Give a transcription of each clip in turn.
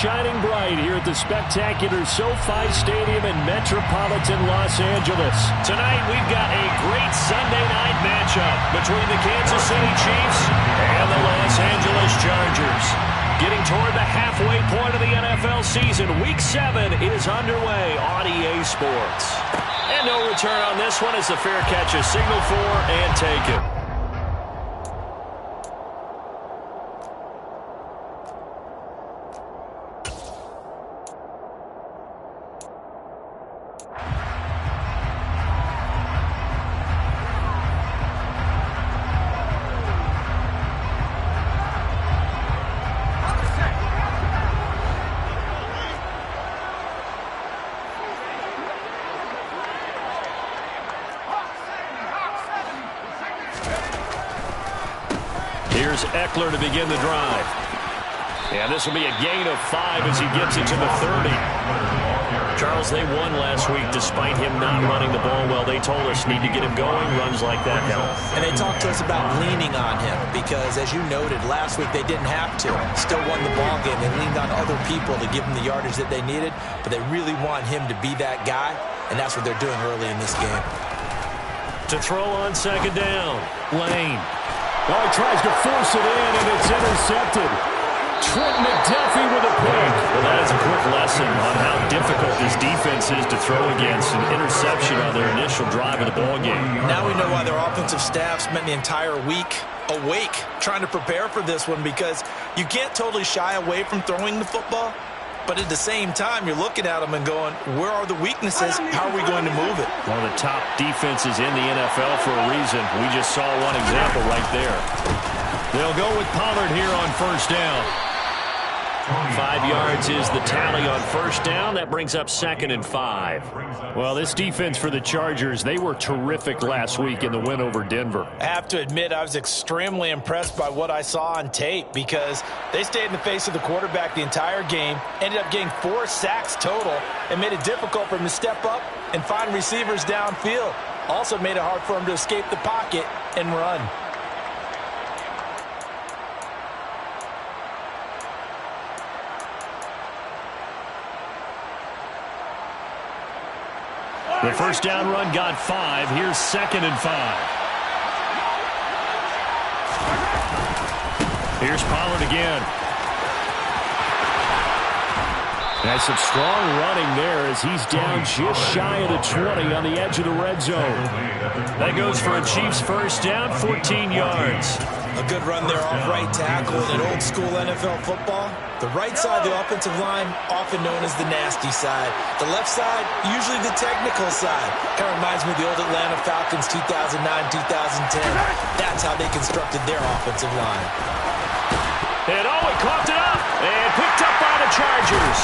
shining bright here at the spectacular SoFi Stadium in metropolitan Los Angeles. Tonight, we've got a great Sunday night matchup between the Kansas City Chiefs and the Los Angeles Chargers. Getting toward the halfway point of the NFL season, Week 7 is underway on EA Sports. And no return on this one as the fair catch is signaled for and taken. Here's Eckler to begin the drive. And this will be a gain of 5 as he gets it to the 30. Charles, they won last week despite him not running the ball well. They told us need to get him going. Runs like that help. And they talked to us about leaning on him because, as you noted, last week they didn't have to. Still won the ball game. They leaned on other people to give them the yardage that they needed, but they really want him to be that guy, and that's what they're doing early in this game. To throw on second down, Lane. Oh, he tries to force it in, and it's intercepted. Trent McDuffie with a pick. Well, that is a quick lesson on how difficult this defense is to throw against. An interception on their initial drive of the ball game. Now we know why their offensive staff spent the entire week awake trying to prepare for this one, because you can't totally shy away from throwing the football. But at the same time, you're looking at them and going, where are the weaknesses? How are we going to move it? One of the top defenses in the NFL for a reason. We just saw one example right there. They'll go with Pollard here on first down. 5 yards is the tally on first down. That brings up 2nd and 5. Well, this defense for the Chargers, they were terrific last week in the win over Denver. I have to admit, I was extremely impressed by what I saw on tape, because they stayed in the face of the quarterback the entire game, ended up getting 4 sacks total, and made it difficult for him to step up and find receivers downfield. Also made it hard for him to escape the pocket and run. The first down run got 5. Here's 2nd and 5. Here's Pollard again. That's some strong running there as he's down just shy of the 20 on the edge of the red zone. That goes for a Chiefs first down, 14 yards. A good run there off right tackle in old school NFL football. The right side of the offensive line, often known as the nasty side. The left side, usually the technical side. Kind of reminds me of the old Atlanta Falcons 2009-2010. That's how they constructed their offensive line. And he coughed it up and picked up by the Chargers.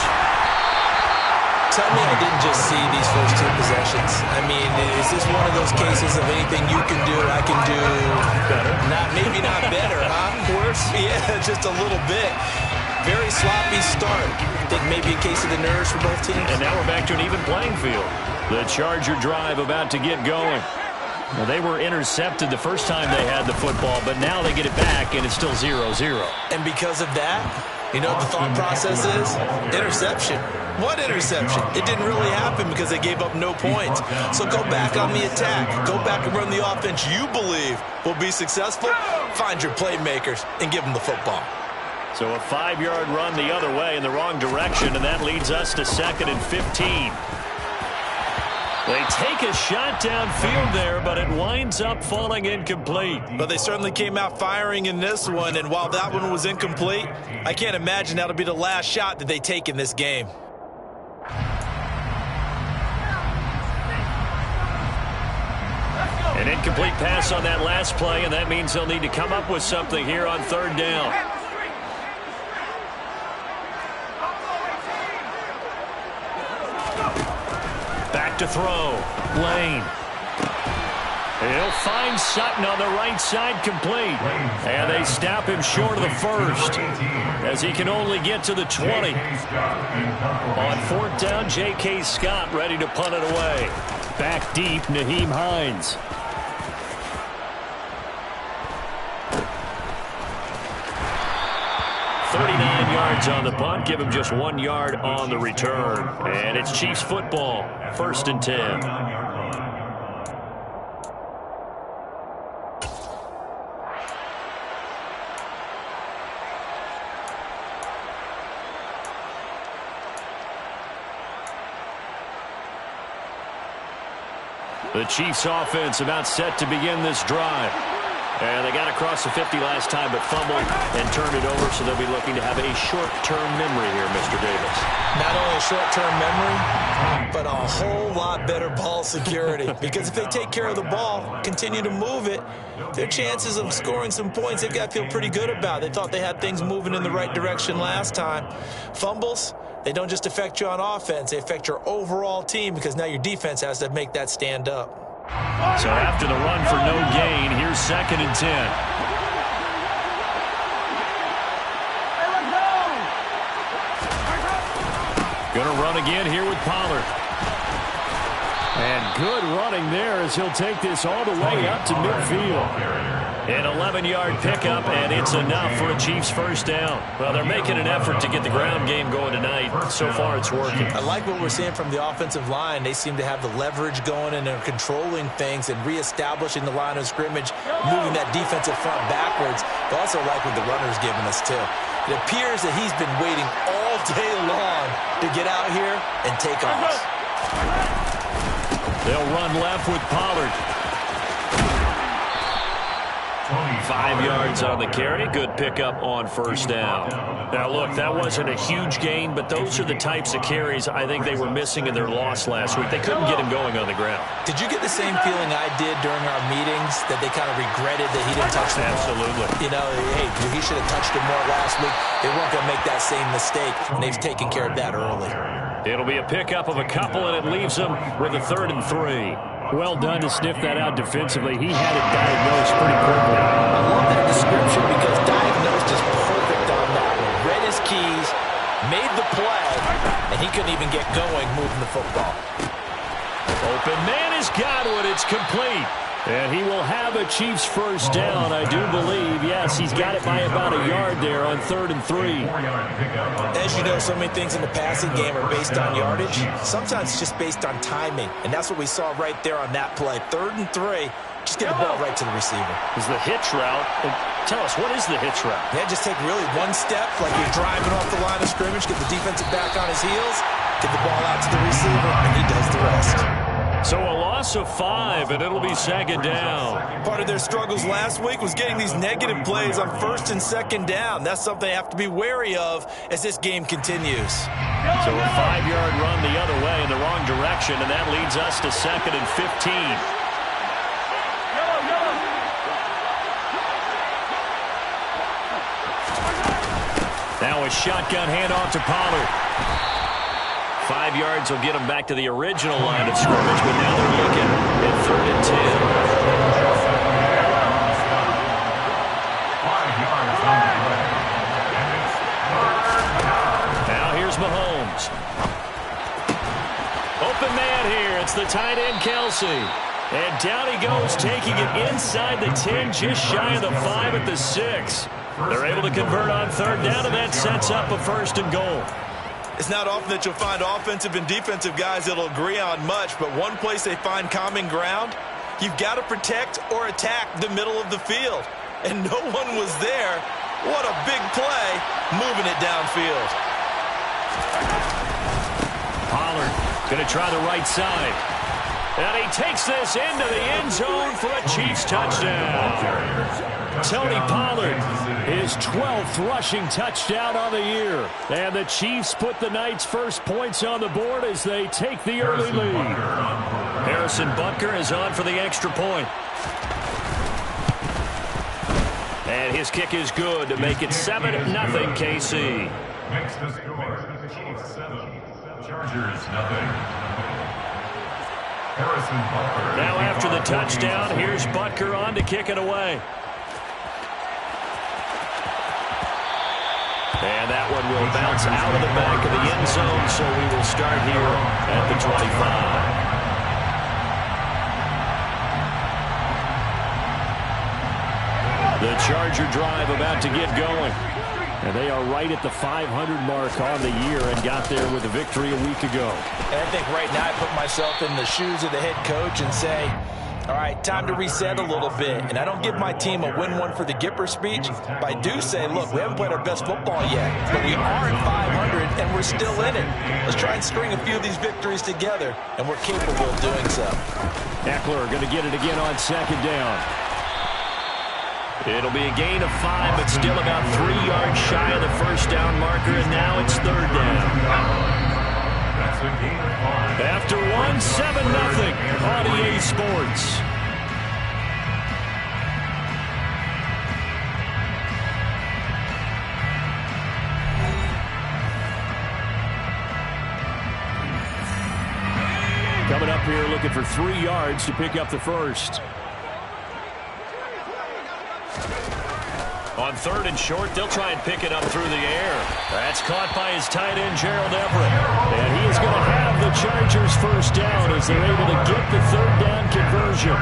Tell me I didn't just see these first 2 possessions. I mean, is this one of those cases of anything you can do, I can do better? Maybe not better, huh? Worse? Yeah, just a little bit. Very sloppy start. I think maybe a case of the nerves for both teams. And now we're back to an even playing field. The Charger drive about to get going. Well, they were intercepted the first time they had the football, but now they get it back, and it's still 0-0. And because of that, you know what the thought process is? Interception. What interception? It didn't really happen because they gave up no points. So go back on the attack. Go back and run the offense you believe will be successful. Find your playmakers and give them the football. So a 5-yard run the other way in the wrong direction, and that leads us to 2nd and 15. They take a shot downfield there, but it winds up falling incomplete. But they certainly came out firing in this one, and while that one was incomplete, I can't imagine that'll be the last shot that they take in this game. An incomplete pass on that last play, and that means they'll need to come up with something here on 3rd down. Back to throw. Lane. He'll find Sutton on the right side, complete. And they stop him short of the first as he can only get to the 20. On 4th down, J.K. Scott ready to punt it away. Back deep, Nyheim Hines. yards on the punt, give him just 1 yard on the return. And it's Chiefs football, 1st and 10. The Chiefs offense about set to begin this drive. And they got across the 50 last time, but fumbled and turned it over, so they'll be looking to have a short-term memory here, Mr. Davis. Not only a short-term memory, but a whole lot better ball security. Because if they take care of the ball, continue to move it, their chances of scoring some points, they've got to feel pretty good about. They thought they had things moving in the right direction last time. Fumbles, they don't just affect you on offense, they affect your overall team, because now your defense has to make that stand up. So after the run for no gain, here's 2nd and 10. Gonna run again here with Pollard. And good running there as he'll take this all the way up to midfield. An 11-yard pickup, and it's enough for a Chiefs first down. Well, they're making an effort to get the ground game going tonight. So far, it's working. I like what we're seeing from the offensive line. They seem to have the leverage going, and they're controlling things and reestablishing the line of scrimmage, moving that defensive front backwards. But also like what the runner's giving us, too. It appears that he's been waiting all day long to get out here and take off. They'll run left with Pollard. 5 yards on the carry. Good pickup on first down. Now, look, that wasn't a huge gain, but those are the types of carries I think they were missing in their loss last week. They couldn't get him going on the ground. Did you get the same feeling I did during our meetings, that they kind of regretted that he didn't touch the ball? Absolutely. You know, hey, he should have touched it more last week. They weren't going to make that same mistake, and they've taken care of that early. It'll be a pickup of a couple, and it leaves them with a 3rd and 3. Well done to sniff that out defensively. He had it diagnosed pretty quickly. I love that description because diagnosed is perfect on that one. Read his keys, made the play, and he couldn't even get going moving the football. Open man has got one. It's complete. And he will have a Chiefs first down, I do believe. Yes, he's got it by about a yard there on 3rd and 3. As you know, so many things in the passing game are based on yardage. Sometimes it's just based on timing. And that's what we saw right there on that play. 3rd and 3. Just get the ball right to the receiver. Is the hitch route. Tell us, what is the hitch route? Yeah, just take really one step, like you're driving off the line of scrimmage, get the defensive back on his heels, get the ball out to the receiver, and he does the rest. So a loss of 5, and it'll be 2nd down. Part of their struggles last week was getting these negative plays on 1st and 2nd down. That's something they have to be wary of as this game continues. So a 5-yard run the other way in the wrong direction, and that leads us to 2nd and 15. Now a shotgun handoff to Pollard. 5 yards will get them back to the original line of scrimmage, but now they're looking at 3rd and 10. Now here's Mahomes. Open man here. It's the tight end, Kelsey. And down he goes, taking it inside the 10, just shy of the 5 at the 6. They're able to convert on 3rd down, and that sets up a 1st and goal. It's not often that you'll find offensive and defensive guys that'll agree on much, but one place they find common ground, you've got to protect or attack the middle of the field. And no one was there. What a big play, moving it downfield. Pollard going to try the right side. And he takes this into the end zone for a Chiefs touchdown. Tony Pollard, his 12th rushing touchdown on the year. And the Chiefs put the night's first points on the board as they take the early lead. Harrison Butker is on for the extra point. And his kick is good to make it 7-0 KC. Makes the score. Chiefs 7, Chargers 0. Harrison Butker. Now after the touchdown, here's Butker on to kick it away. And that one will bounce out of the back of the end zone, so we will start here at the 25. The Charger drive about to get going. And they are right at the 500 mark on the year and got there with a victory a week ago. And I think right now I put myself in the shoes of the head coach and say, all right, time to reset a little bit. And I don't give my team a win one for the Gipper speech, but I do say, look, we haven't played our best football yet, but we are at 500 and we're still in it. Let's try and string a few of these victories together, and we're capable of doing so. Eckler going to get it again on second down. It'll be a gain of 5, but still about 3 yards shy of the first down marker, and now it's third down. That's a gain of 5. After 1, 7-0 on EA Sports. Coming up here looking for 3 yards to pick up the first. On third and short, they'll try and pick it up through the air. That's caught by his tight end, Gerald Everett. And he is going to have the Chargers first down as they're able to get the third down conversion.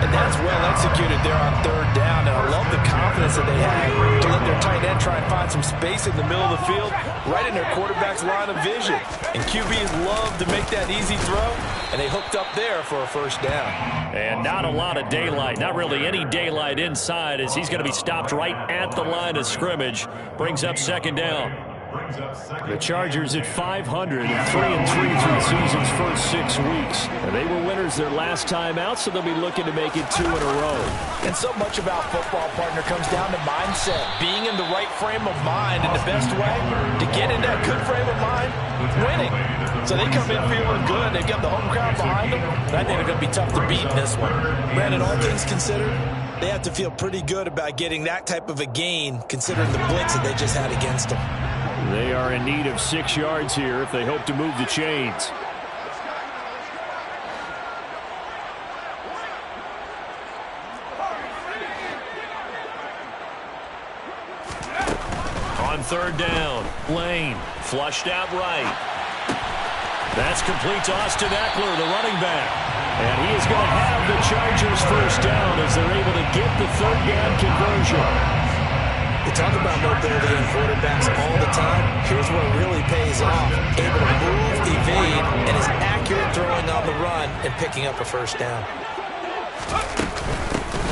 And that's well executed there on third down. And I love the confidence that they had to let their tight end try and find some space in the middle of the field, right in their quarterback's line of vision. And QBs love to make that easy throw, and they hooked up there for a first down. And not a lot of daylight, not really any daylight inside, as he's going to be stopped right at the line of scrimmage. Brings up second down. The Chargers at 500 and 3-3 through the season's first 6 weeks. And they were winners their last time out, so they'll be looking to make it 2 in a row. And so much about football, partner, comes down to mindset. Being in the right frame of mind, and the best way to get in that good frame of mind, winning. So they come in feeling good. They've got the home crowd behind them. And I think they're going to be tough to beat in this one. Brandon, all things considered, they have to feel pretty good about getting that type of a gain, considering the blitz that they just had against them. They are in need of 6 yards here if they hope to move the chains. On third down, Lane flushed out right. That's complete to Austin Eckler, the running back. And he is going to have the Chargers first down as they're able to get the third down conversion. We talk about mobility in quarterbacks all the time. Here's where it really pays off. Able to move, evade, and is accurate throwing on the run and picking up a first down.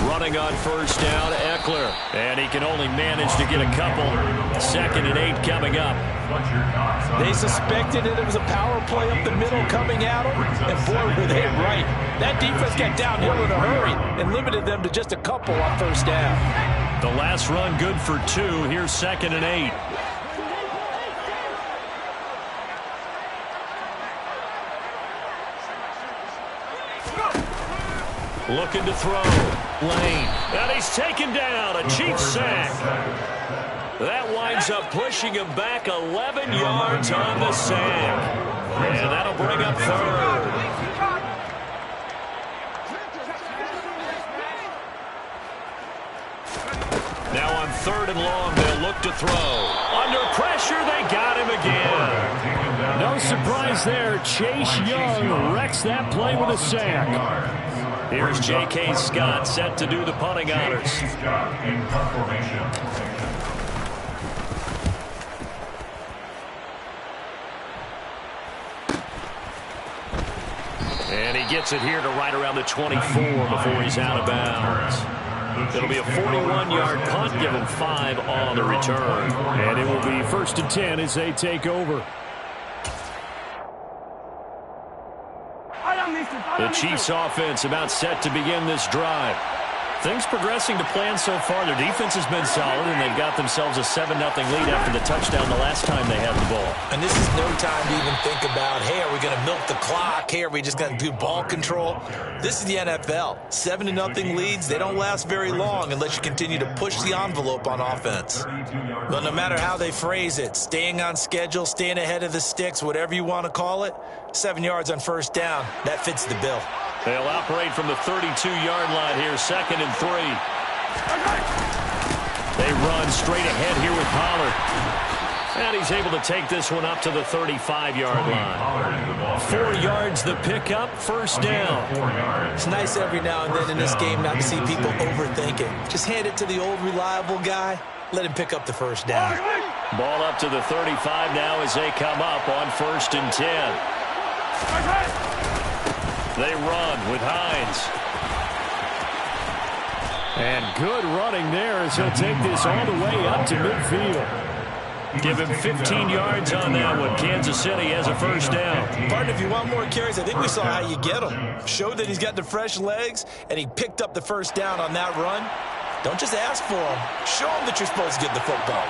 Running on first down, Eckler. And he can only manage to get a couple. 2nd and 8 coming up. They suspected that it was a power play up the middle coming at them, and boy, were they right. That defense got downhill in a hurry and limited them to just a couple on first down. The last run good for 2. Here's 2nd and 8. Looking to throw. Lane. And he's taken down. A cheap sack. That winds up pushing him back 11 yards on the sack. And that'll bring up third. Now on third and long, they'll look to throw. Under pressure, they got him again. No surprise there. Chase Young wrecks that play with a sack. Here's J.K. Scott set to do the punting honors. And he gets it here to right around the 24 before he's out of bounds. It'll be a 41-yard punt, give him 5 on the return. And it will be 1st and 10 as they take over. The Chiefs offense about set to begin this drive. Things progressing to plan so far. Their defense has been solid, and they've got themselves a 7-0 lead after the touchdown the last time they had the ball. And this is no time to even think about, hey, are we going to milk the clock? Hey, are we just going to do ball control? This is the NFL. 7-0 leads, they don't last very long unless you continue to push the envelope on offense. But no matter how they phrase it, staying on schedule, staying ahead of the sticks, whatever you want to call it, 7 yards on first down, that fits the bill. They'll operate from the 32-yard line here, 2nd and 3. They run straight ahead here with Pollard. And he's able to take this one up to the 35-yard line. 4 yards the pickup, first down. It's nice every now and then in this game not to see people overthink it. Just hand it to the old reliable guy. Let him pick up the first down. Ball up to the 35 now as they come up on 1st and 10. They run with Hines. And good running there as he'll take this all the way up to midfield. Give him 15 yards on that one. Kansas City has a first down. Partner, if you want more carries, I think we saw how you get him. Showed that he's got the fresh legs, and he picked up the first down on that run. Don't just ask for him. Show him that you're supposed to get the football.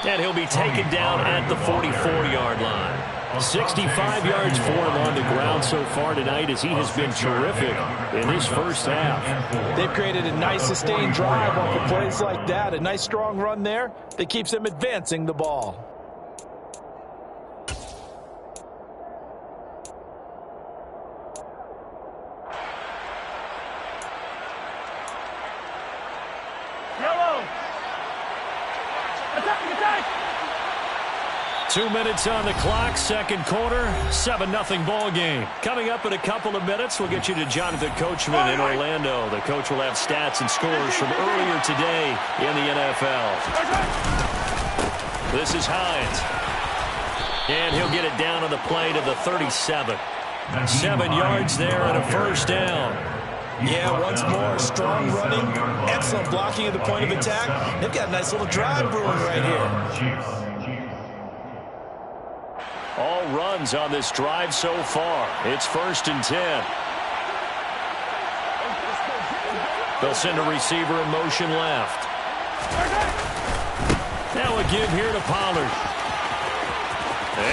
And he'll be taken down at the 44-yard line. 65 yards for him on the ground so far tonight as he has been terrific in this first half. They've created a nice sustained drive off of plays like that. A nice strong run there that keeps them advancing the ball. Yellow. Attack! 2 minutes on the clock, second quarter, 7-0 ball game. Coming up in a couple of minutes, we'll get you to Jonathan Coachman in Orlando. The coach will have stats and scores from earlier today in the NFL. This is Hines. And he'll get it down on the play to the 37. 7 yards there and a first down. Yeah, once more, strong running, excellent blocking at the point of attack. They've got a nice little drive brewing right here. All runs on this drive so far. It's 1st and 10. They'll send a receiver in motion left. Now a give here to Pollard.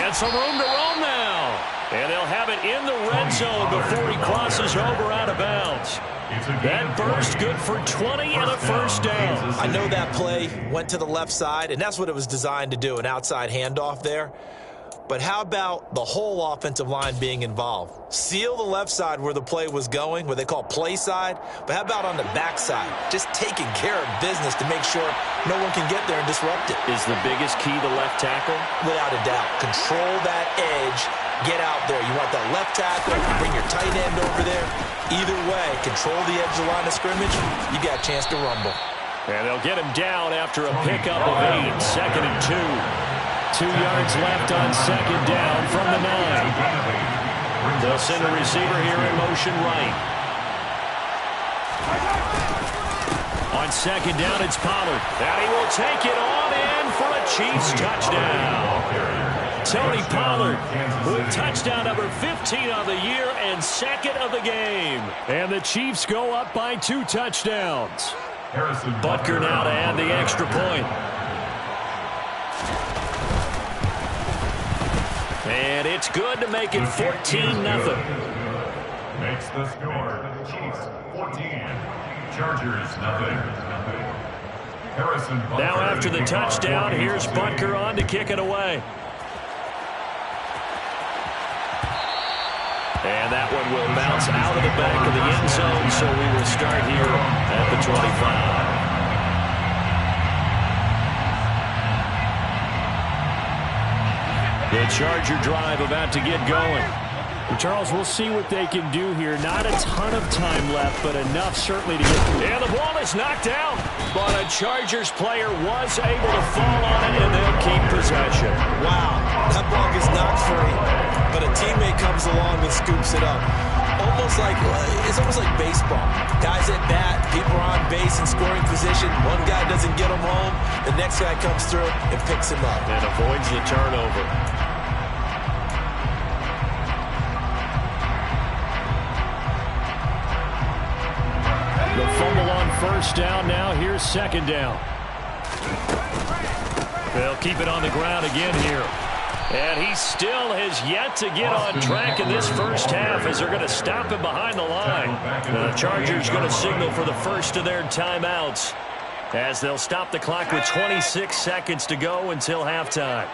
And some room to roam now. And they'll have it in the red zone before he crosses over out of bounds. That burst good for 20 and a first down. I know that play went to the left side, and that's what it was designed to do, an outside handoff there. But how about the whole offensive line being involved? Seal the left side where the play was going, what they call play side. But how about on the back side? Just taking care of business to make sure no one can get there and disrupt it. Is the biggest key the left tackle? Without a doubt. Control that edge. Get out there. You want that left tackle. Bring your tight end over there. Either way, control the edge of the line of scrimmage. You got a chance to rumble. And they'll get him down after a pickup of 8. 2nd and 2. 2 yards left on second down from the 9. They'll send a receiver here in motion right. On second down, it's Pollard. And he will take it on in for a Chiefs touchdown. Tony Pollard with touchdown number 15 of the year and 2nd of the game. And the Chiefs go up by 2 touchdowns. Butker now to add the extra point. And it's good to make it 14-0. Makes the score. Chiefs 14. Chargers nothing. Harrison Butker. Now after the touchdown, here's Butker on to kick it away. And that one will bounce out of the back of the end zone, so we will start here at the 25. The Charger drive about to get going. Charles, we'll see what they can do here. Not a ton of time left, but enough certainly to get through. And the ball is knocked out. But a Chargers player was able to fall on it, and they'll keep possession. Wow, that ball gets knocked free, but a teammate comes along and scoops it up. It's almost like baseball. Guys at bat, people are on base in scoring position. One guy doesn't get him home. The next guy comes through and picks him up. And avoids the turnover. The fumble on first down now. Here's second down. They'll keep it on the ground again here. And he still has yet to get on track in this first half as they're going to stop him behind the line. The Chargers going to signal for the first of their timeouts as they'll stop the clock with 26 seconds to go until halftime.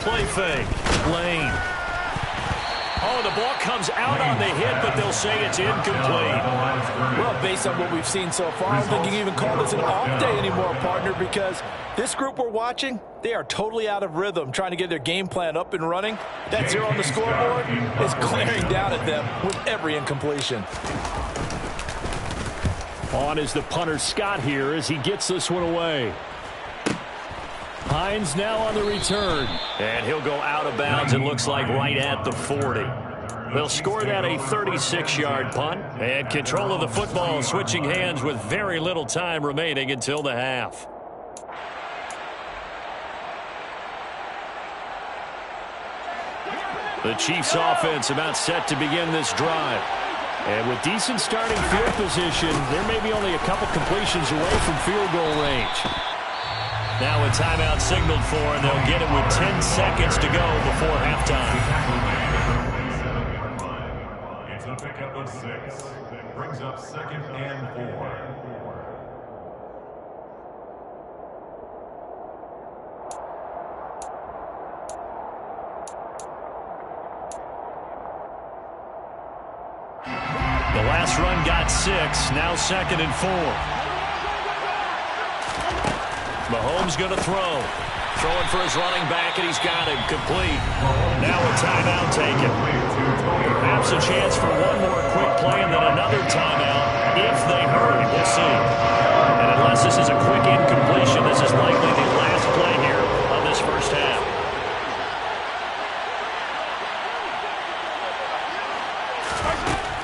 play fake. Lane. Oh, the ball comes out on the hit, but they'll say it's incomplete. Well, based on what we've seen so far, I don't think you can even call this an off day anymore, partner, because this group we're watching, they are totally out of rhythm, trying to get their game plan up and running. That 0 on the scoreboard is glaring down at them with every incompletion. On is the punter Scott here as he gets this one away. Hines now on the return. And he'll go out of bounds, it looks like right at the 40. They'll score that a 36-yard punt. And control of the football switching hands with very little time remaining until the half. The Chiefs offense about set to begin this drive. And with decent starting field position, there may be only a couple completions away from field goal range. Now a timeout signaled for, and they'll get it with 10 seconds to go before halftime. It's a pickup of 6. Brings up 2nd and 4. The last run got 6, now 2nd and 4. Mahomes going to throw. Throwing for his running back, and he's got him complete. Now a timeout taken. Perhaps a chance for one more quick play and then another timeout if they hurry. We'll see. And unless this is a quick incompletion, this is likely the last play here on this first half.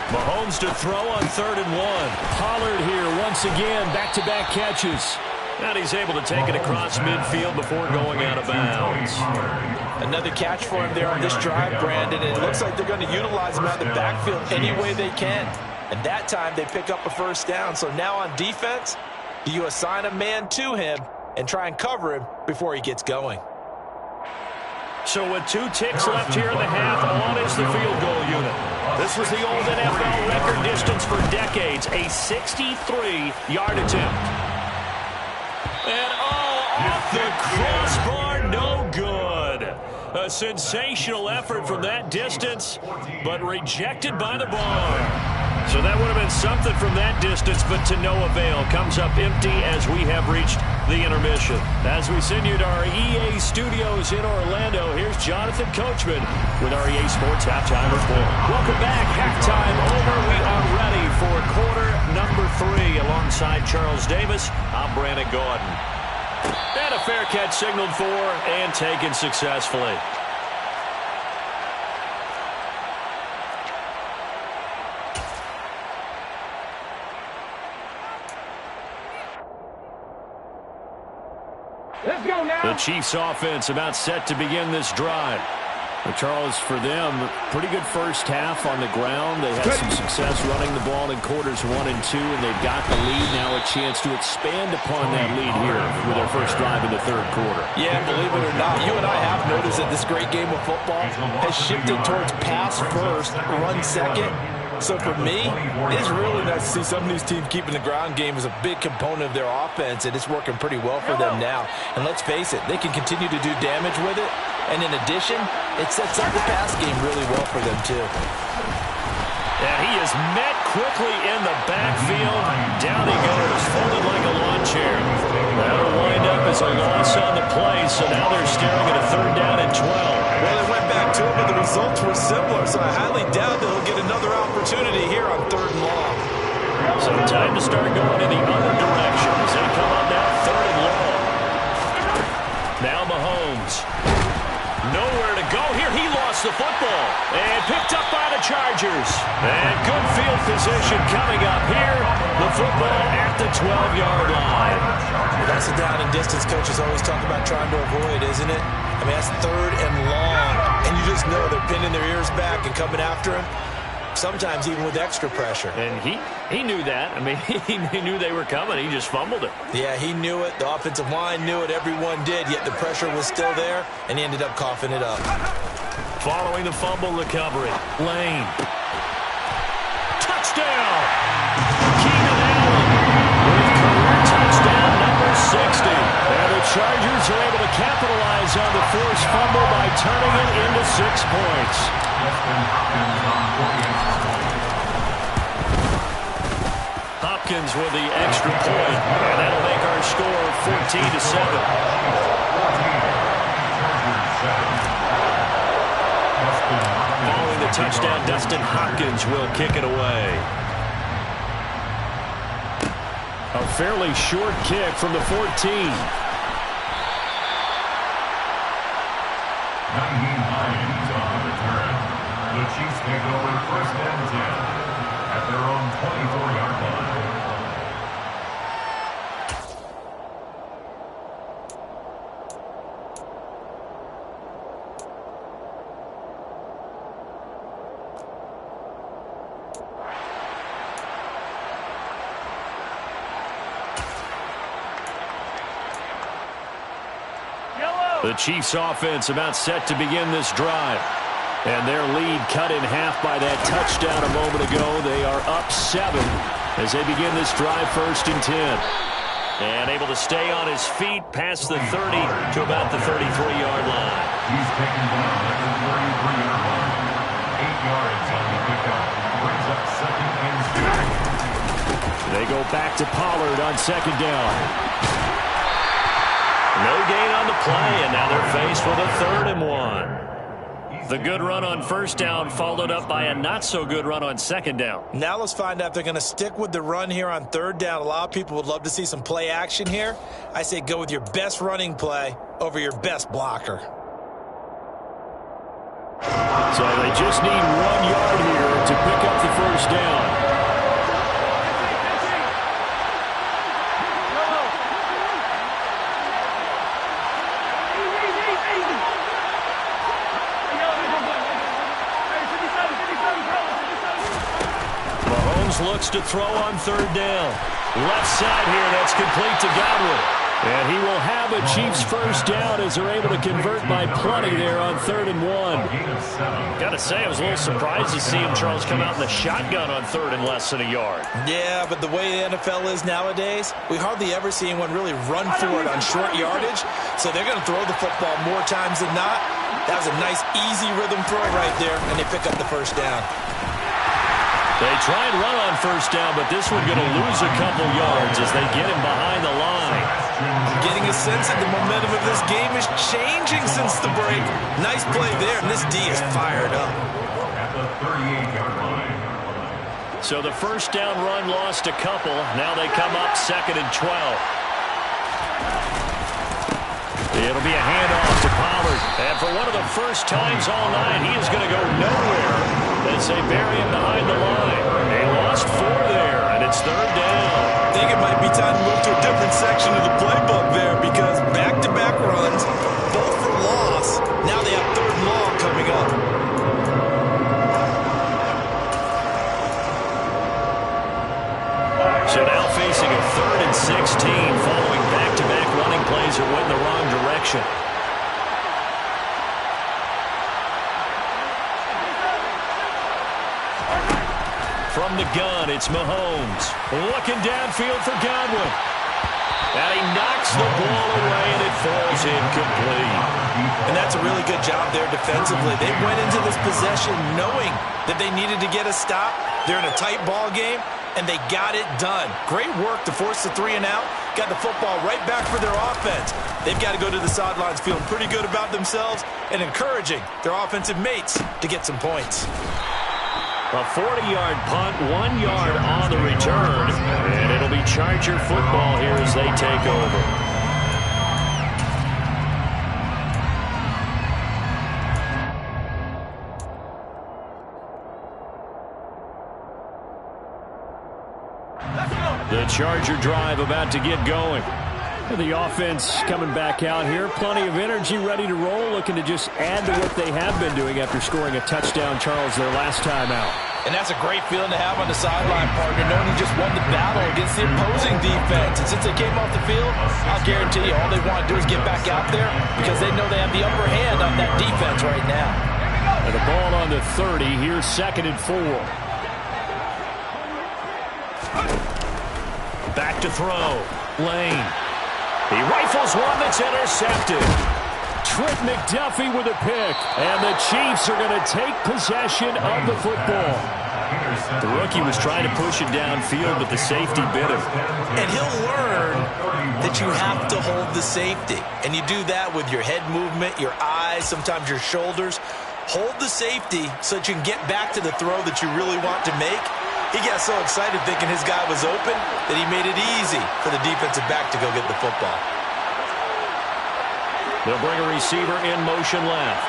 Mahomes to throw on 3rd and 1. Pollard here once again, back-to-back catches. And he's able to take it across midfield before going out of bounds. Another catch for him there on this drive, Brandon. And it looks like they're going to utilize him out of the backfield any way they can. And that time they pick up a first down. So now on defense, do you assign a man to him and try and cover him before he gets going? So with 2 ticks left here in the half, on is the field goal unit. This was the old NFL record distance for decades, a 63-yard attempt. And off the crossbar, no good. A sensational effort from that distance, but rejected by the bar. So that would have been something from that distance, but to no avail. Comes up empty as we have reached the intermission. As we send you to our EA studios in Orlando, here's Jonathan Coachman with our EA Sports Halftime Report. Welcome back. Halftime over. We are ready for quarter number 3. Alongside Charles Davis, I'm Brandon Gordon. And a fair catch signaled for and taken successfully. Let's go now. The Chiefs offense about set to begin this drive. Well, Charles, for them, pretty good first half on the ground. They had some success running the ball in quarters 1 and 2, and they've got the lead. Now a chance to expand upon that lead here with their first drive in the 3rd quarter. Yeah, believe it or not, you and I have noticed that this great game of football has shifted towards pass first, run second. So for me, it's really nice to see some of these teams keeping the ground game as a big component of their offense, and it's working pretty well for them now. And let's face it, they can continue to do damage with it. And in addition, it sets up the pass game really well for them, too. And he is met quickly in the backfield. Down he goes, folded like a lawn chair. That'll wind up as a loss on the play, so now they're staring at a 3rd down and 12. Well, they went back to it, but the results were similar, so I highly doubt they'll get another opportunity here on 3rd and long. So time to start going in the other direction as they come up now 3rd and long. Now Mahomes. Nowhere to go here. He lost the football and picked up by the Chargers. And good field position coming up here. The football at the 12-yard line. That's a down and distance coaches always talk about trying to avoid, isn't it? I mean, that's 3rd and long. And you just know they're pinning their ears back and coming after him. Sometimes even with extra pressure. And he knew that. I mean, he knew they were coming. He just fumbled it. Yeah, he knew it. The offensive line knew it. Everyone did. Yet the pressure was still there, and he ended up coughing it up. Following the fumble recovery, Lane. Touchdown! Keenan Allen with career touchdown number 60. And the Chargers are able to capitalize on the forced fumble by points. Hopkins with the extra point, and that'll make our score 14-7. Following the touchdown, Dustin Hopkins will kick it away. A fairly short kick from the 14. 19 Lions on the return. The Chiefs take over first and 10 at their own 24-yard line. The Chiefs offense about set to begin this drive. And their lead cut in half by that touchdown a moment ago. They are up 7 as they begin this drive, 1st and 10. And able to stay on his feet past the 30 to about the 33-yard line. He's taken down at the 33-yard line. 8 yards on the pickup. Brings up 2nd and 6. They go back to Pollard on 2nd down. No gain on the play, and now they're faced with a 3rd and 1. The good run on 1st down followed up by a not-so-good run on 2nd down. Now let's find out if they're going to stick with the run here on 3rd down. A lot of people would love to see some play action here. I say go with your best running play over your best blocker. So they just need 1 yard here to pick up the 1st down. Looks to throw on 3rd down. Left side here, that's complete to Godwin. And he will have a Chiefs 1st down as they're able to convert by plenty there on 3rd and 1. Got to say, I was a little surprised to see him, Charles, come out in the shotgun on 3rd and less than a yard. Yeah, but the way the NFL is nowadays, we hardly ever see anyone really run for it on short yardage. So they're going to throw the football more times than not. That was a nice, easy rhythm throw right there, and they pick up the 1st down. They try and run on 1st down, but this one going to lose a couple yards as they get him behind the line. I'm getting a sense that the momentum of this game is changing since the break. Nice play there, and this D is fired up. At the 38-yard line. So the 1st down run lost a couple. Now they come up 2nd and 12. It'll be a handoff to Pollard. And for one of the first times all night, he is going to go nowhere as they bury him behind the line. They lost 4 there, and it's 3rd down. I think it might be time to move to a different section of the playbook there because back-to-back runs, both for loss. Now they have 3rd and long coming up. So now facing a 3rd and 16 following back-to-back running plays that went in the wrong direction. From the gun, it's Mahomes. Looking downfield for Godwin. And he knocks the ball away, and it falls incomplete. And that's a really good job there defensively. They went into this possession knowing that they needed to get a stop. They're in a tight ball game, and they got it done. Great work to force the 3 and out. Got the football right back for their offense. They've got to go to the sidelines feeling pretty good about themselves and encouraging their offensive mates to get some points. A 40-yard punt, 1 yard on the return, and it'll be Charger football here as they take over. The Charger drive about to get going. The offense coming back out here. Plenty of energy, ready to roll, looking to just add to what they have been doing after scoring a touchdown, Charles, their last time out. And that's a great feeling to have on the sideline, partner, knowing you just won the battle against the opposing defense. And since they came off the field, I'll guarantee you all they want to do is get back out there because they know they have the upper hand on that defense right now. And the ball on the 30. Here's 2nd and 4. Back to throw. Lane. He rifles one that's intercepted. Trent McDuffie with a pick. And the Chiefs are going to take possession of the football. The rookie was trying to push it downfield, but the safety bit him. And he'll learn that you have to hold the safety. And you do that with your head movement, your eyes, sometimes your shoulders. Hold the safety so that you can get back to the throw that you really want to make. He got so excited thinking his guy was open that he made it easy for the defensive back to go get the football. They'll bring a receiver in motion left.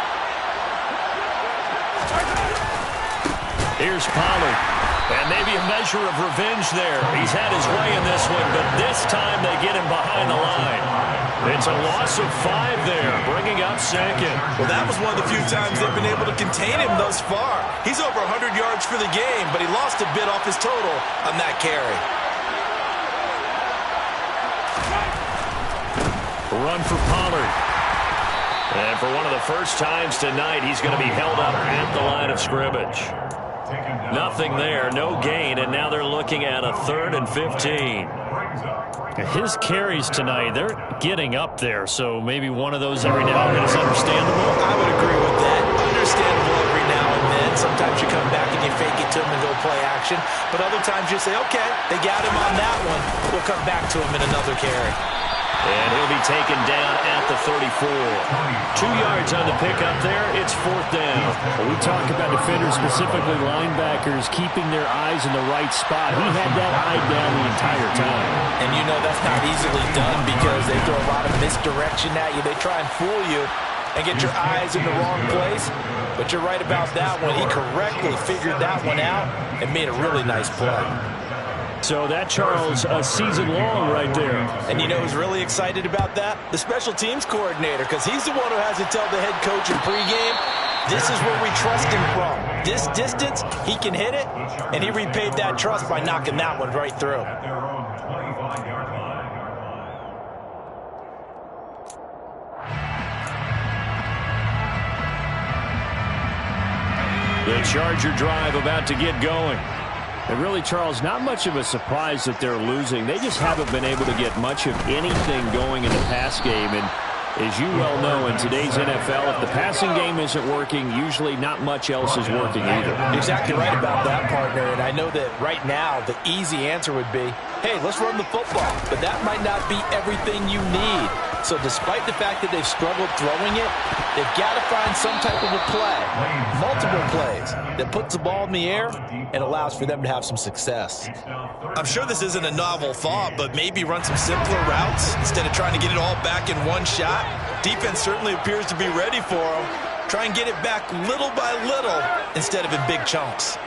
Here's Pollard. And maybe a measure of revenge there. He's had his way in this one, but this time they get him behind the line. It's a loss of 5 there, bringing up second. Well, that was one of the few times they've been able to contain him thus far. He's over 100 yards for the game, but he lost a bit off his total on that carry. Run for Pollard. And for one of the first times tonight, he's going to be held up at the line of scrimmage. Nothing there, no gain, and now they're looking at a 3rd and 15. His carries tonight, they're getting up there, so maybe one of those every now and then is understandable. I would agree with that. Understandable every now and then. Sometimes you come back and you fake it to him and go play action, but other times you say, okay, they got him on that one. We'll come back to him in another carry. And he'll be taken down at the 34. 2 yards on the pickup there. It's 4th down. Well, we talk about defenders, specifically linebackers, keeping their eyes in the right spot. He had that eye down the entire time. And you know that's not easily done because they throw a lot of misdirection at you. They try and fool you and get your eyes in the wrong place. But you're right about that one. He correctly figured that one out and made a really nice play. So that, Charles, a season long right there. And you know who's really excited about that? The special teams coordinator, because he's the one who has to tell the head coach in pregame, this is where we trust him from. This distance, he can hit it, and he repaid that trust by knocking that one right through. The Charger drive about to get going. And really, Charles, not much of a surprise that they're losing. They just haven't been able to get much of anything going in the pass game. And as you well know, in today's NFL, if the passing game isn't working, usually not much else is working either. You're exactly right about that, partner. And I know that right now the easy answer would be, hey, let's run the football. But that might not be everything you need. So despite the fact that they've struggled throwing it, they've got to find some type of a play, multiple plays, that puts the ball in the air and allows for them to have some success. I'm sure this isn't a novel thought, but maybe run some simpler routes instead of trying to get it all back in one shot. Defense certainly appears to be ready for them. Try and get it back little by little instead of in big chunks.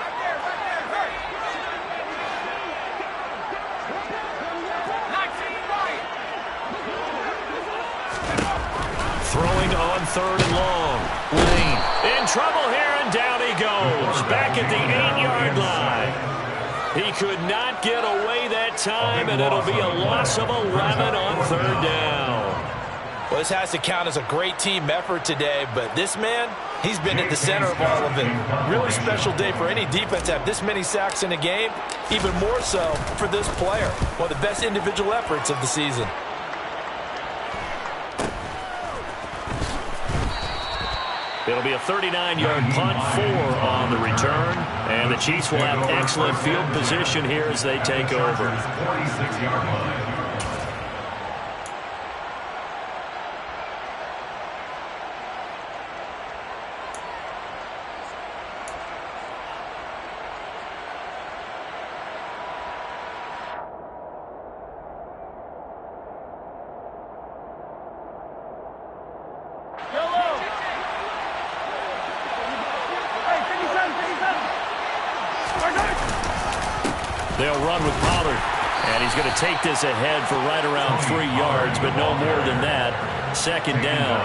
Throwing on 3rd and long. Lane in trouble here, and down he goes. Back at the 8-yard line. He could not get away that time, and it'll be a loss of 11 on 3rd down. Well, this has to count as a great team effort today, but this man, he's been at the center of all of it. Really special day for any defense to have this many sacks in a game, even more so for this player. One of the best individual efforts of the season. It'll be a 39-yard punt, 4 on the return. And the Chiefs will have excellent field position here as they take over. 46-yard line. They'll run with Pollard. And he's going to take this ahead for right around 3 yards, but no more than that. 2nd down.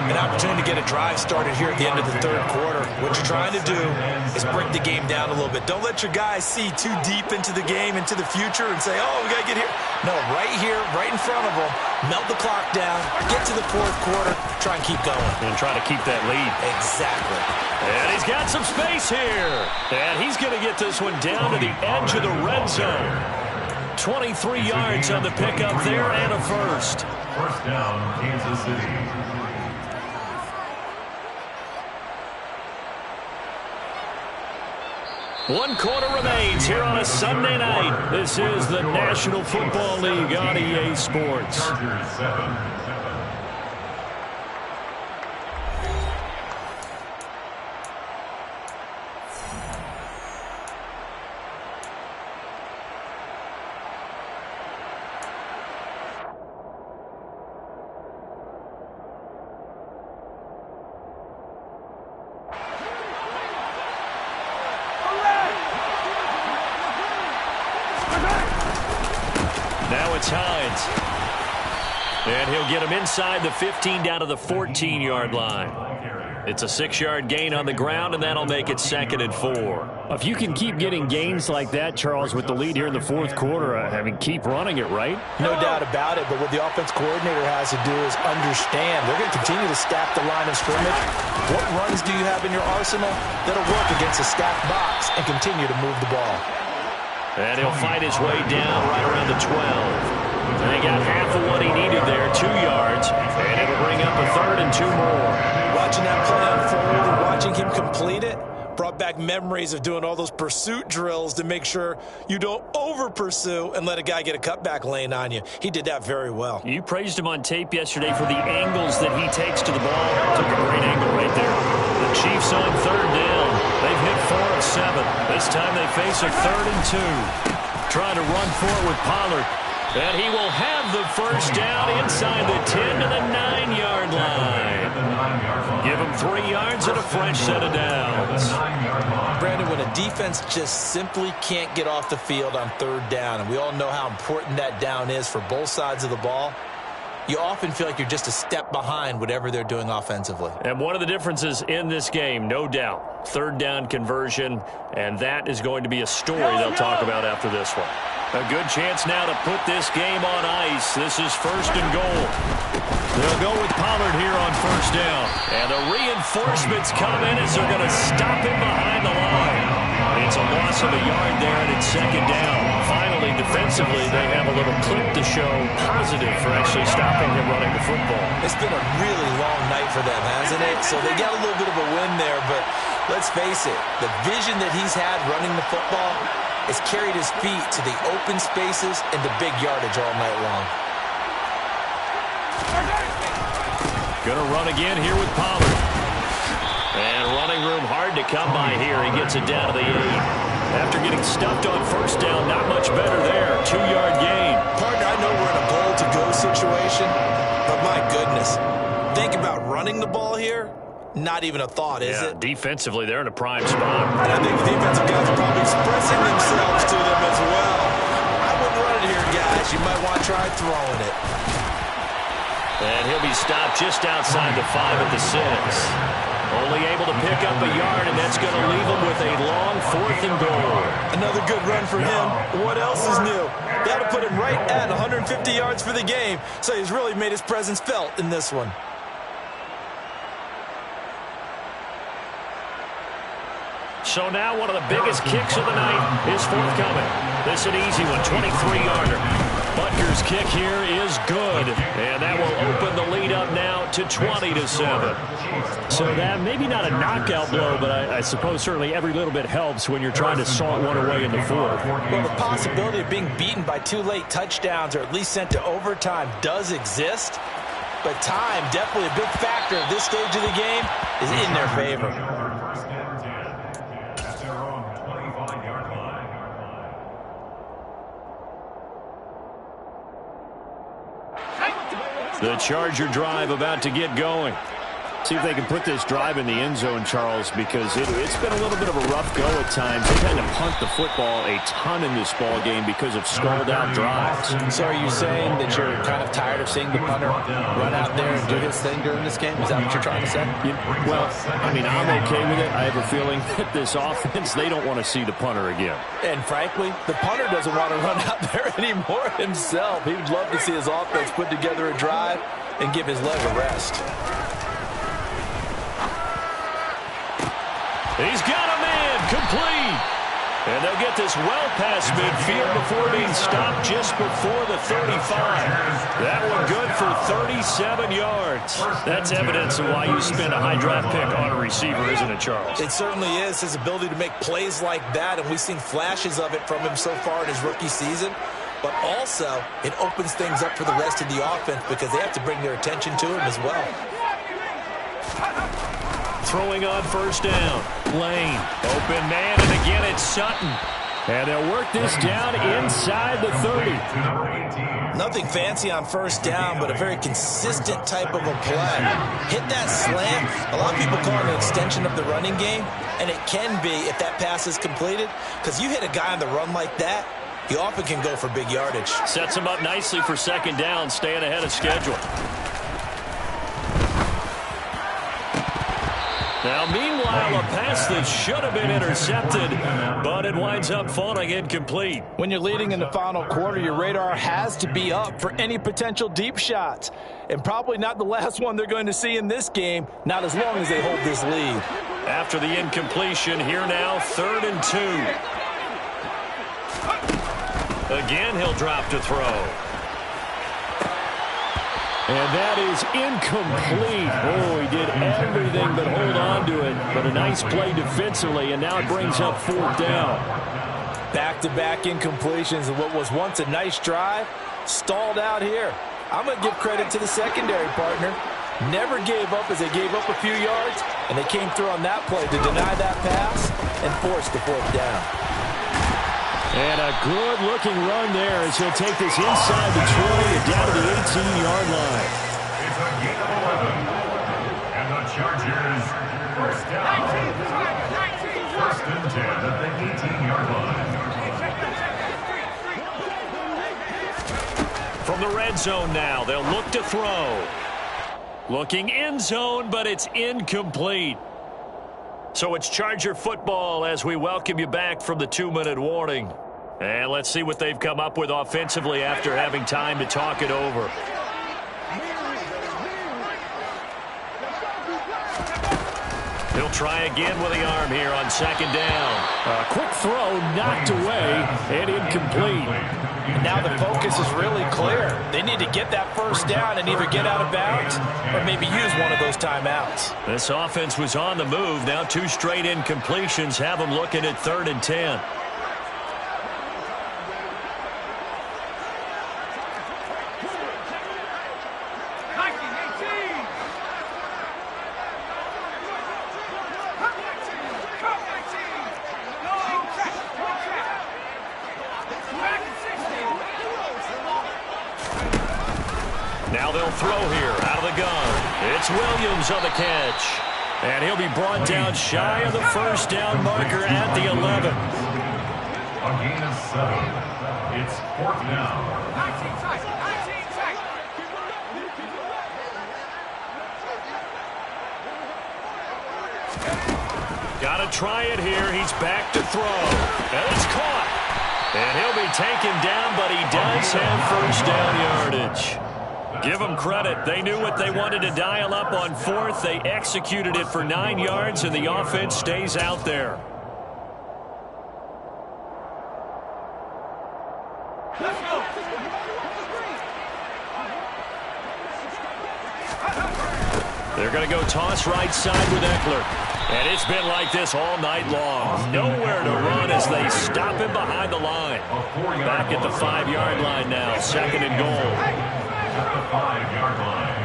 An opportunity to get a drive started here at the end of the 3rd quarter. What you're trying to do is break the game down a little bit. Don't let your guys see too deep into the game, into the future, and say, oh, we got to get here. No, right here, right in front of them, melt the clock down, get to the 4th quarter, try and keep going. And try to keep that lead. Exactly. And he's got some space here. And he's going to get this one down to the edge of the red zone. 23 yards on the pickup there and a first. First down, Kansas City. 1 quarter remains here on a Sunday night. This is the National Football League on EA Sports. Chargers 7. Now it's Hines. And he'll get him inside the 15 down to the 14-yard line. It's a 6-yard gain on the ground, and that'll make it 2nd and 4. If you can keep getting gains like that, Charles, with the lead here in the fourth quarter, I mean, keep running it, right? No doubt about it, but what the offense coordinator has to do is understand. They're going to continue to stack the line of scrimmage. What runs do you have in your arsenal that'll work against a stacked box and continue to move the ball? And he'll fight his way down right around the 12. And he got half of what he needed there, 2 yards, and it'll bring up a 3rd and 2 more. Watching that play unfold and watching him complete it brought back memories of doing all those pursuit drills to make sure you don't over-pursue and let a guy get a cutback lane on you. He did that very well. You praised him on tape yesterday for the angles that he takes to the ball. Took a great angle right there. The Chiefs on 3rd down. They've hit 4 of 7. This time they face a 3rd and 2. Trying to run for it with Pollard. And he will have the first down inside the 10 to the 9-yard line. Give him 3 yards and a fresh set of downs. Brandon, when a defense just simply can't get off the field on 3rd down, and we all know how important that down is for both sides of the ball, you often feel like you're just a step behind whatever they're doing offensively. And one of the differences in this game, no doubt, 3rd down conversion, and that is going to be a story they'll talk about after this one. A good chance now to put this game on ice. This is 1st and goal. They'll go with Pollard here on 1st down. And the reinforcements come in as they're going to stop him behind the line. It's a loss of a yard there, and it's 2nd down. Finally, defensively, they have a little clip to show positive for actually stopping him running the football. It's been a really long night for them, hasn't it? So they got a little bit of a win there, but let's face it, the vision that he's had running the football has carried his feet to the open spaces and the big yardage all night long. Gonna run again here with Pollard. And running room hard to come by here. He gets it down to the 8. After getting stuffed on 1st down, not much better there. 2-yard gain. Partner, I know we're in a goal-to-go situation, but my goodness, think about running the ball here. Not even a thought, is it? Defensively, they're in a prime spot. And I think the defensive guys are probably expressing themselves to them as well. I wouldn't run it here, guys. You might want to try throwing it. And he'll be stopped just outside the 5 at the 6. Only able to pick up a yard, and that's going to leave him with a long 4th and goal. Another good run for him. What else is new? That'll put him right at 150 yards for the game. So he's really made his presence felt in this one. So now one of the biggest kicks of the night is forthcoming. This is an easy one, 23-yarder. Butker's kick here is good, and that will open the lead up now to 20-7. So that maybe not a knockout blow, but I suppose certainly every little bit helps when you're trying to salt one away in the 4th. Well, the possibility of being beaten by 2 late touchdowns or at least sent to overtime does exist, but time, definitely a big factor at this stage of the game, is in their favor. The Charger drive about to get going. See if they can put this drive in the end zone, Charles, because it's been a little bit of a rough go at times. They've had to punt the football a ton in this ball game because of stalled-out drives. So are you saying that you're kind of tired of seeing the punter run out there and do his thing during this game? Is that what you're trying to say? Well, I mean, I'm okay with it. I have a feeling that this offense, they don't want to see the punter again. And frankly, the punter doesn't want to run out there anymore himself. He would love to see his offense put together a drive and give his leg a rest. He's got a man complete. And they'll get this well past midfield before being stopped just before the 35. That one good for 37 yards. That's evidence of why you spend a high draft pick on a receiver, isn't it, Charles? It certainly is, his ability to make plays like that, and we've seen flashes of it from him so far in his rookie season. But also, it opens things up for the rest of the offense because they have to bring their attention to him as well. Throwing on first down. Lane. Open man, and again it's Sutton. And they'll work this down inside the 30. Nothing fancy on first down, but a very consistent type of a play. Hit that slant. A lot of people call it an extension of the running game, and it can be if that pass is completed, because you hit a guy on the run like that, he often can go for big yardage. Sets him up nicely for second down, staying ahead of schedule. Now, meanwhile, a pass that should have been intercepted, but it winds up falling incomplete. When you're leading in the final quarter, your radar has to be up for any potential deep shots. And probably not the last one they're going to see in this game, not as long as they hold this lead. After the incompletion, here now, 3rd and 2. Again, he'll drop to throw. And that is incomplete. Oh, he did everything but hold on to it. But a nice play defensively, and now it brings up 4th down. Back-to-back incompletions of what was once a nice drive, stalled out here. I'm going to give credit to the secondary partner. Never gave up as they gave up a few yards, and they came through on that play to deny that pass and force the 4th down. And a good-looking run there as he'll take this inside the 20 and down to the 18-yard line. It's a gain of 11. And the Chargers, first down. First and 10 at the 18-yard line. From the red zone now, they'll look to throw. Looking end zone, but it's incomplete. So it's Charger football as we welcome you back from the 2-minute warning. And let's see what they've come up with offensively after having time to talk it over. He'll try again with the arm here on second down. A quick throw knocked away and incomplete. And now the focus is really clear. They need to get that first down and either get out of bounds or maybe use one of those timeouts. This offense was on the move. Now 2 straight incompletions have them looking at 3rd and 10. Now they'll throw here out of the gun. It's Williams on the catch. And he'll be brought down shy of the first down marker at the 11. A gain of 7. It's 4th down. Got to try it here. He's back to throw. And it's caught. And he'll be taken down, but he does have first down yardage. Give them credit. They knew what they wanted to dial up on 4th. They executed it for 9 yards, and the offense stays out there. Let's go. They're going to go toss right side with Eckler. And it's been like this all night long. Nowhere to run as they stop him behind the line. Back at the 5-yard line now. 2nd and goal. At the 5-yard line.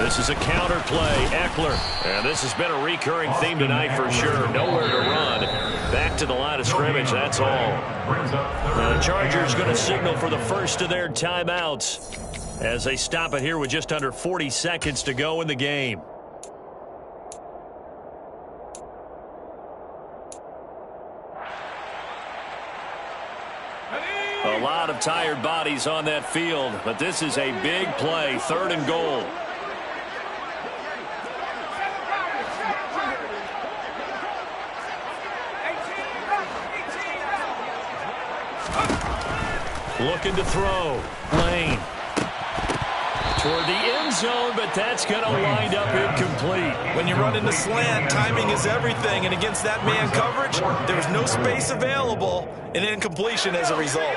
This is a counter play. Eckler. And this has been a recurring theme tonight for sure. Nowhere to run. Back to the line of scrimmage. That's all. The Chargers going to signal for the first of their timeouts as they stop it here with just under 40 seconds to go in the game. A lot of tired bodies on that field, but this is a big play. 3rd and goal. Looking to throw. Lane. Toward the end zone, but that's going to wind up incomplete. When you run into slant, timing is everything, and against that man coverage, there was no space available, and incompletion as a result.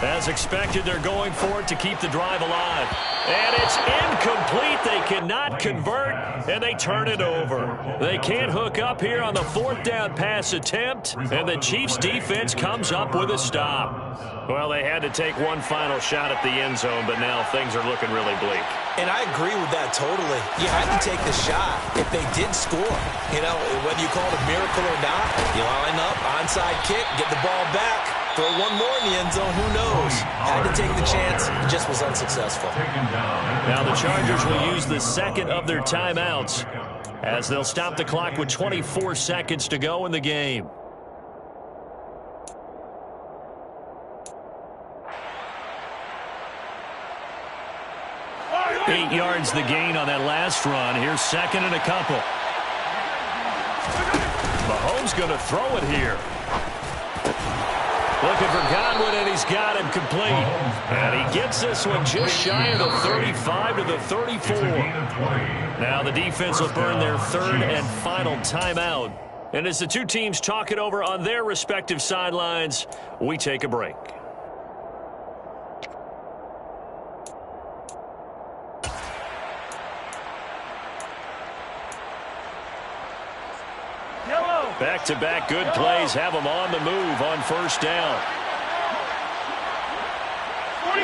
As expected, they're going for it to keep the drive alive. And it's incomplete. They cannot convert, and they turn it over. They can't hook up here on the 4th down pass attempt, and the Chiefs' defense comes up with a stop. Well, they had to take one final shot at the end zone, but now things are looking really bleak. And I agree with that totally. You had to take the shot if they did score. You know, whether you call it a miracle or not, you line up, onside kick, get the ball back. Throw one more in the end zone, who knows? Had to take the chance, just was unsuccessful. Now the Chargers will use the second of their timeouts as they'll stop the clock with 24 seconds to go in the game. Eight yards the gain on that last run. Here's second and a couple. Mahomes going to throw it here. Looking for Godwin, and he's got him complete. And he gets this one just shy of the 35 to the 34. Now the defense will burn their third and final timeout. And as the two teams talk it over on their respective sidelines, we take a break. Back-to-back good plays have them on the move on first down. 43,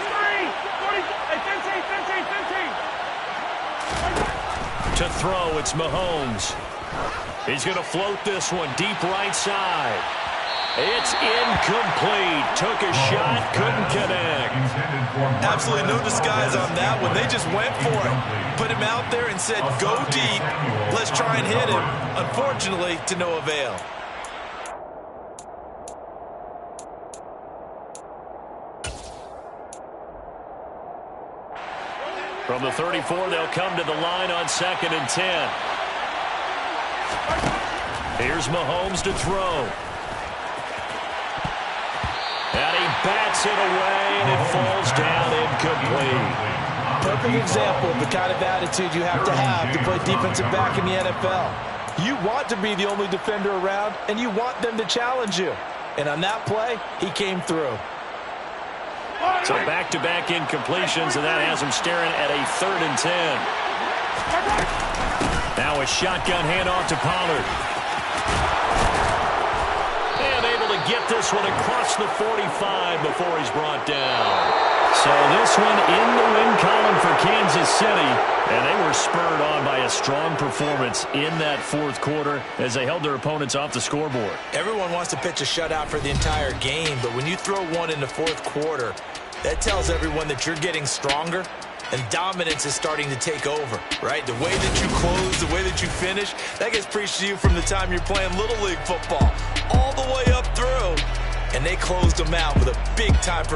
15. To throw, it's Mahomes. He's going to float this one deep right side. It's incomplete. Took a shot, couldn't connect. Absolutely no disguise on that one. They just went for it. Put him out there and said, go deep. Let's try and hit him. Unfortunately, to no avail. From the 34, they'll come to the line on 2nd and 10. Here's Mahomes to throw. And he bats it away, and it falls down incomplete. Perfect example of the kind of attitude you have to play defensive back in the NFL. You want to be the only defender around, and you want them to challenge you. And on that play, he came through. So back-to-back incompletions, and that has him staring at a 3rd and 10. Now a shotgun handoff to Pollard. And able to get this one across the 45 before he's brought down. So this one in the win column for Kansas City, and they were spurred on by a strong performance in that 4th quarter as they held their opponents off the scoreboard. Everyone wants to pitch a shutout for the entire game, but when you throw one in the 4th quarter, that tells everyone that you're getting stronger and dominance is starting to take over, right? The way that you close, the way that you finish, that gets preached to you from the time you're playing Little League football all the way up through, and they closed them out with a big-time performance.